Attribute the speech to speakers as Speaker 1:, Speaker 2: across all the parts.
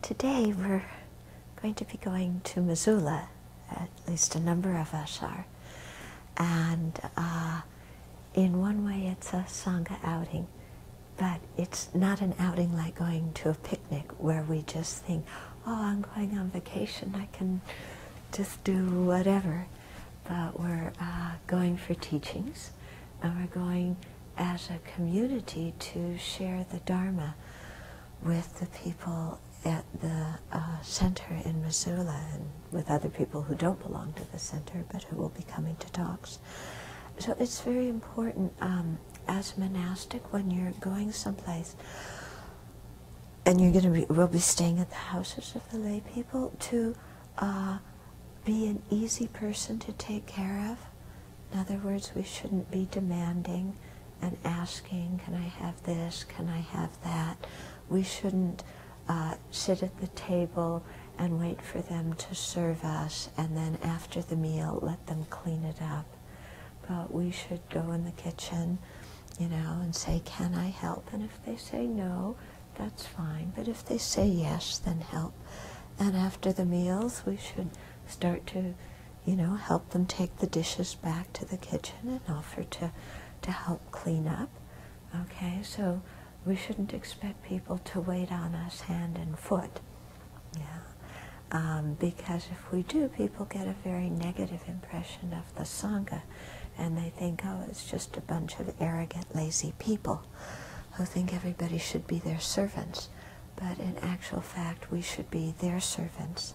Speaker 1: Today we're going to be going to Missoula, at least a number of us are, and in one way it's a Sangha outing, but it's not an outing like going to a picnic where we just think, oh, I'm going on vacation, I can just do whatever, but we're going for teachings, and we're going as a community to share the Dharma with the people at the center in Missoula and with other people who don't belong to the center but who will be coming to talks. So it's very important as monastic when you're going someplace and we'll be staying at the houses of the lay people to be an easy person to take care of. In other words, we shouldn't be demanding and asking, can I have this, can I have that? We shouldn't sit at the table and wait for them to serve us and then after the meal let them clean it up. But we should go in the kitchen, you know, and say, can I help? And if they say no, that's fine. But if they say yes, then help. And after the meals, we should start to, you know, help them take the dishes back to the kitchen and offer to help clean up. Okay, so we shouldn't expect people to wait on us hand and foot. Yeah. Because if we do, people get a very negative impression of the Sangha, and they think, oh, it's just a bunch of arrogant, lazy people who think everybody should be their servants. But in actual fact, we should be their servants.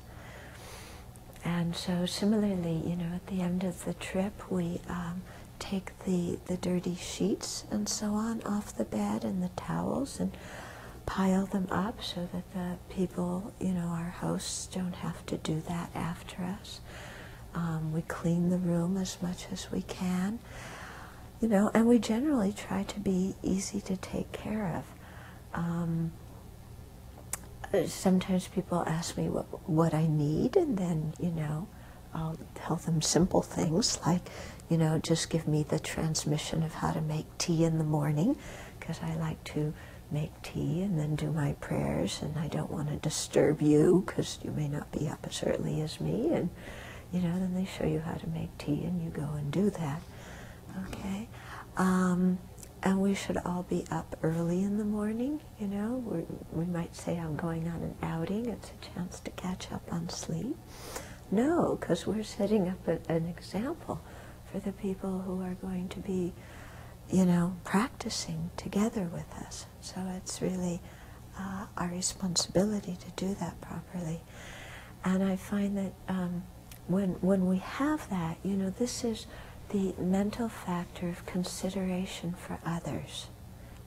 Speaker 1: And so similarly, you know, at the end of the trip, we take the dirty sheets and so on off the bed and the towels and pile them up so that the people, you know, our hosts don't have to do that after us. We clean the room as much as we can, you know, and we generally try to be easy to take care of. Sometimes people ask me what I need, and then, you know, I'll tell them simple things like, you know, just give me the transmission of how to make tea in the morning, because I like to make tea and then do my prayers, and I don't want to disturb you because you may not be up as early as me, and, you know, then they show you how to make tea and you go and do that, okay? And we should all be up early in the morning, you know. We might say, I'm going on an outing, it's a chance to catch up on sleep. No, because we're setting up an example for the people who are going to be, you know, practicing together with us. So it's really our responsibility to do that properly. And I find that when we have that, you know, this is the mental factor of consideration for others.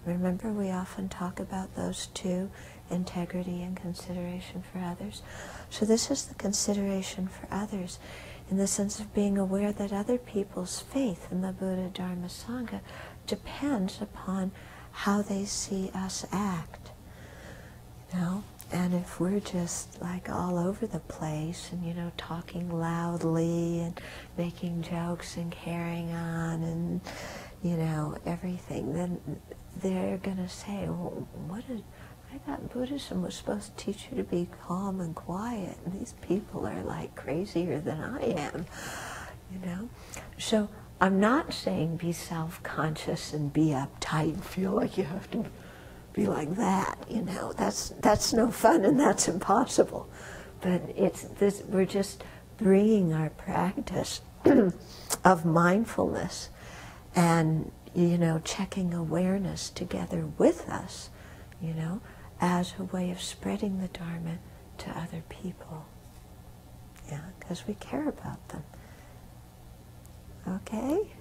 Speaker 1: Remember, we often talk about those two, integrity and consideration for others. So this is the consideration for others in the sense of being aware that other people's faith in the Buddha, Dharma, Sangha depends upon how they see us act, you know? And if we're just like all over the place and, you know, talking loudly and making jokes and carrying on and, you know, everything, then they're going to say, well, I thought Buddhism was supposed to teach you to be calm and quiet, and these people are like crazier than I am, you know? So I'm not saying be self-conscious and be uptight and feel like you have to be like that, you know. That's no fun and that's impossible. But it's this, we're just bringing our practice of mindfulness and, you know, checking awareness together with us, you know, as a way of spreading the Dharma to other people. Yeah, because we care about them. Okay?